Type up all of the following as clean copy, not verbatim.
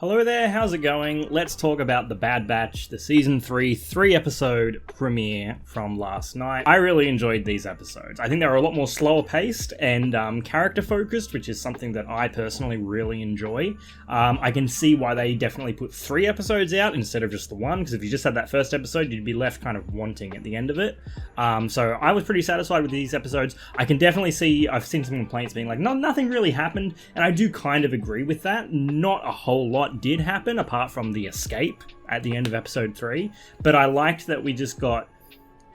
Hello there, how's it going? Let's talk about The Bad Batch, the Season 3 3-episode premiere from last night. I really enjoyed these episodes. I think they were a lot more slower paced and character focused, which is something that I personally really enjoy. I can see why they definitely put 3 episodes out instead of just the one, because if you just had that first episode, you'd be left kind of wanting at the end of it. So I was pretty satisfied with these episodes. I can definitely see, I've seen some complaints being like, no, nothing really happened, and I do kind of agree with that. Not a whole lot did happen apart from the escape at the end of episode 3, but I liked that we just got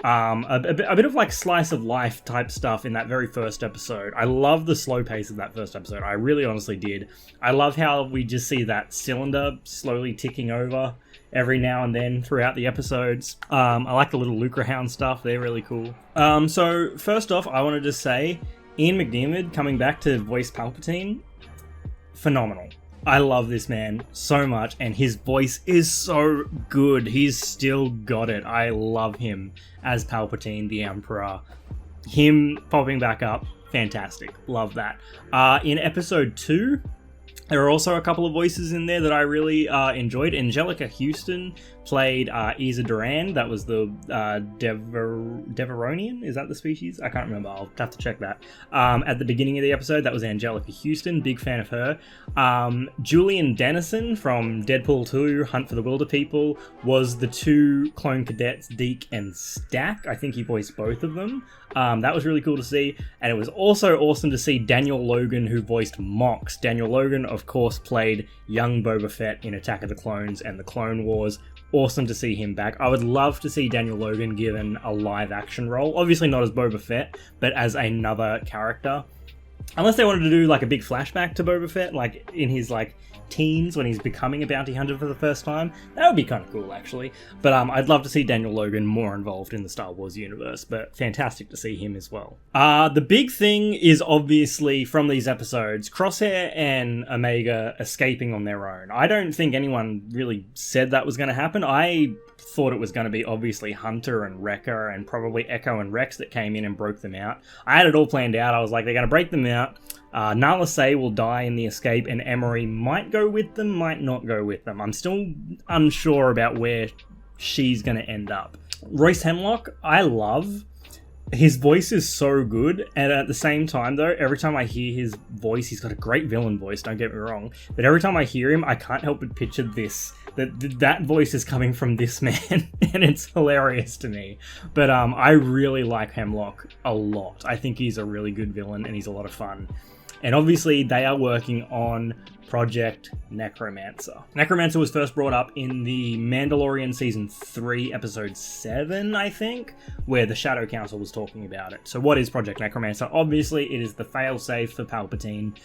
a bit of like slice of life type stuff in that very first episode. I love the slow pace of that first episode. I really honestly did. I love how we just see that cylinder slowly ticking over every now and then throughout the episodes. I like the little Lucra Hound stuff. They're really cool. So first off, I wanted to say Ian McDiarmid coming back to voice Palpatine, phenomenal. I love this man so much, and his voice is so good. He's still got it. I love him as Palpatine, the Emperor. Him popping back up, fantastic. Love that. In episode 2, there are also a couple of voices in there that I really enjoyed. Angelica Houston played Isa Duran. That was the Deveronian? Is that the species? I can't remember. I'll have to check that. At the beginning of the episode, that was Angelica Houston. Big fan of her. Julian Dennison from Deadpool 2, Hunt for the Wilder People, was the 2 clone cadets, Deke and Stack. I think he voiced both of them. That was really cool to see. And it was also awesome to see Daniel Logan, who voiced Mox. Daniel Logan, of course, played young Boba Fett in Attack of the Clones and the Clone Wars. Awesome to see him back. I would love to see Daniel Logan given a live action role. Obviously not as Boba Fett, but as another character. Unless they wanted to do like a big flashback to Boba Fett, like in his like teens when he's becoming a bounty hunter for the first time. That would be kind of cool, actually. But I'd love to see Daniel Logan more involved in the Star Wars universe, but fantastic to see him as well. The big thing is obviously from these episodes, Crosshair and Omega escaping on their own. I don't think anyone really said that was going to happen. I thought it was going to be obviously Hunter and Wrecker and probably Echo and Rex that came in and broke them out. I had it all planned out. I was like, they're going to break them out. Nala Se will die in the escape, and Emery might go with them, might not go with them. I'm still unsure about where she's going to end up. Royce Hemlock, I love. His voice is so good, and at the same time, though, every time I hear his voice, he's got a great villain voice, don't get me wrong, but every time I hear him, I can't help but picture this. That voice is coming from this man, and it's hilarious to me. But I really like Hemlock a lot. I think he's a really good villain, and he's a lot of fun. And obviously, they are working on Project Necromancer. Necromancer was first brought up in the Mandalorian Season 3, Episode 7, I think, where the Shadow Council was talking about it. So what is Project Necromancer? Obviously, it is the failsafe for Palpatine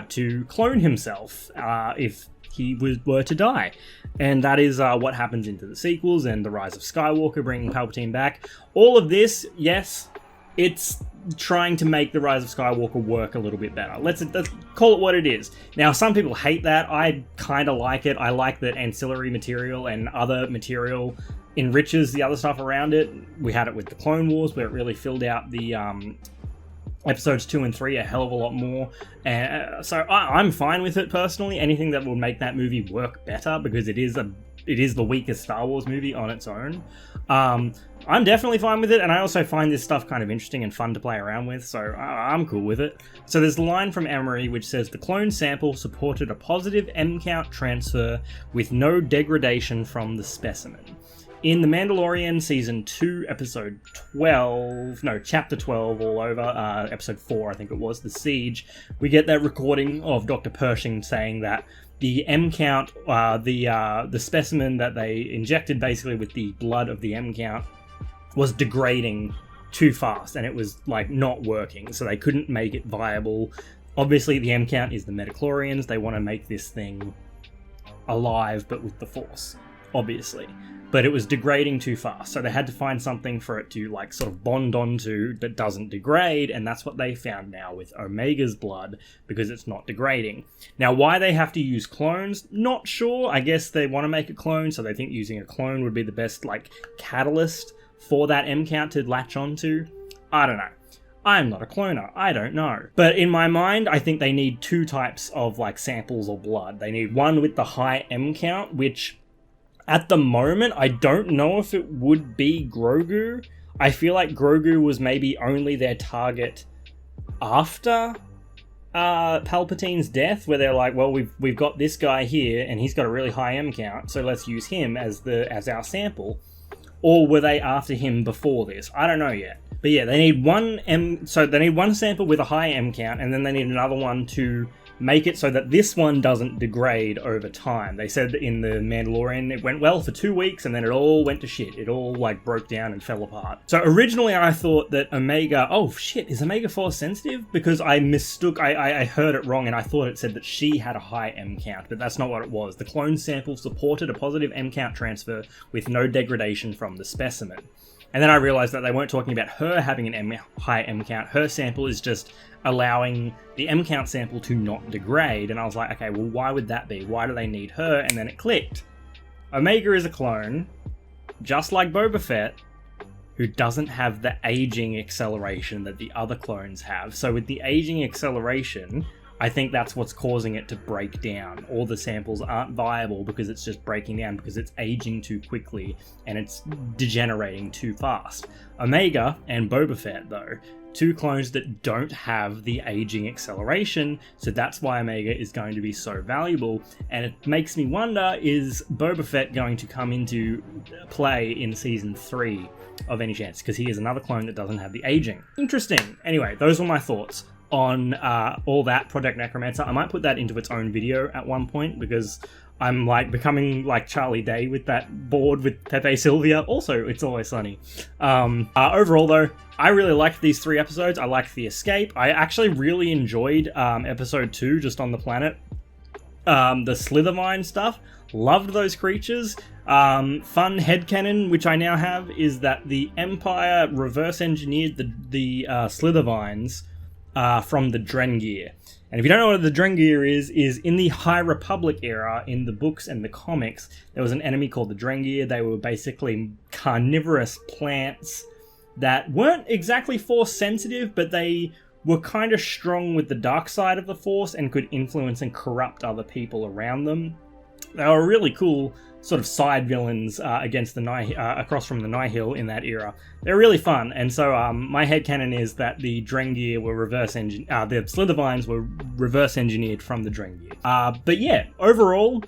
to clone himself if he were to die. And that is what happens into the sequels and The Rise of Skywalker, bringing Palpatine back. All of this, yes, it's trying to make The Rise of Skywalker work a little bit better. Let's call it what it is. Now, some people hate that. I kind of like it. I like that ancillary material and other material enriches the other stuff around it. We had it with the Clone Wars, where it really filled out the episodes 2 and 3 a hell of a lot more. So I'm fine with it personally. Anything that will make that movie work better, because it is the weakest Star Wars movie on its own. I'm definitely fine with it, and I also find this stuff kind of interesting and fun to play around with, so I'm cool with it. So there's a line from Emery which says, "The clone sample supported a positive M-count transfer with no degradation from the specimen." In The Mandalorian Season 2, Episode 12, no, Chapter 12 all over, Episode 4 I think it was, The Siege, we get that recording of Dr. Pershing saying that the M-count, the specimen that they injected basically with the blood of the M-count was degrading too fast, and it was like not working, so they couldn't make it viable. Obviously the M-count is the Metachlorians. They want to make this thing alive but with the Force, obviously, but it was degrading too fast, so they had to find something for it to like sort of bond onto that doesn't degrade, and that's what they found now with Omega's blood, because it's not degrading. Now, why they have to use clones, not sure. I guess they want to make a clone, so they think using a clone would be the best like catalyst for that M count to latch onto. I don't know. I'm not a cloner. I don't know. But in my mind, I think they need two types of like samples or blood. They need one with the high M count, which at the moment, I don't know if it would be Grogu. I feel like Grogu was maybe only their target after Palpatine's death, where they're like, well, we've got this guy here, and he's got a really high M count, so let's use him as our sample. Or were they after him before this? I don't know yet. But yeah, they need they need one sample with a high M count, and then they need another one to make it so that this one doesn't degrade over time. They said in the Mandalorian it went well for 2 weeks and then it all went to shit. It all like broke down and fell apart. So originally I thought that Omega, oh shit, is Omega Force sensitive? Because I mistook, I heard it wrong and I thought it said that she had a high M count, but that's not what it was. The clone sample supported a positive M count transfer with no degradation from the specimen. And then I realized that they weren't talking about her having an high M count. Her sample is just allowing the M count sample to not degrade. And I was like, okay, well, why would that be? Why do they need her? And then it clicked. Omega is a clone, just like Boba Fett, who doesn't have the aging acceleration that the other clones have. So with the aging acceleration, I think that's what's causing it to break down. All the samples aren't viable because it's just breaking down because it's aging too quickly and it's degenerating too fast. Omega and Boba Fett, though, two clones that don't have the aging acceleration, so that's why Omega is going to be so valuable. And it makes me wonder, is Boba Fett going to come into play in Season 3 of any chance? Because he is another clone that doesn't have the aging. Interesting. Anyway, those were my thoughts on all that Project Necromancer. I might put that into its own video at one point because I'm like becoming like Charlie Day with that board with Pepe Sylvia. Also, It's Always Sunny. Overall though, I really liked these 3 episodes. I liked the escape. I actually really enjoyed episode 2, Just on the Planet. The Slithervine stuff. Loved those creatures. Fun headcanon, which I now have, is that the Empire reverse engineered the Slithervines from the Drengir. And if you don't know what the Drengir is in the High Republic era, in the books and the comics, there was an enemy called the Drengir. They were basically carnivorous plants that weren't exactly Force sensitive, but they were kind of strong with the dark side of the Force and could influence and corrupt other people around them. They were really cool sort of side villains against the across from the Nihil in that era. They're really fun, and so my headcanon is that the Drengir were the Slithervines were reverse engineered from the Drengir. But yeah, overall,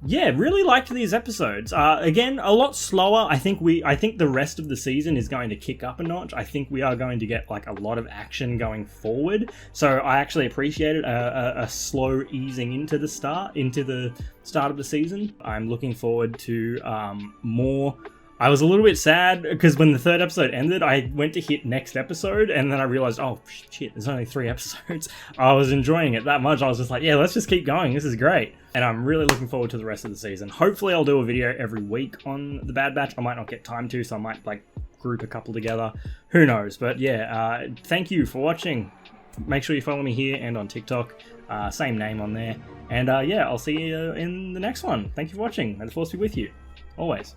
yeah, really liked these episodes. Again, a lot slower. I think the rest of the season is going to kick up a notch. I think we are going to get like a lot of action going forward. So I actually appreciated a slow easing into the start of the season. I'm looking forward to more. I was a little bit sad because when the 3rd episode ended, I went to hit next episode and then I realized, oh shit, there's only 3 episodes. I was enjoying it that much. I was just like, yeah, let's just keep going. This is great. And I'm really looking forward to the rest of the season. Hopefully I'll do a video every week on The Bad Batch. I might not get time to, so I might like group a couple together. Who knows? But yeah, thank you for watching. Make sure you follow me here and on TikTok. Same name on there. And yeah, I'll see you in the next one. Thank you for watching. May the Force be with you. Always.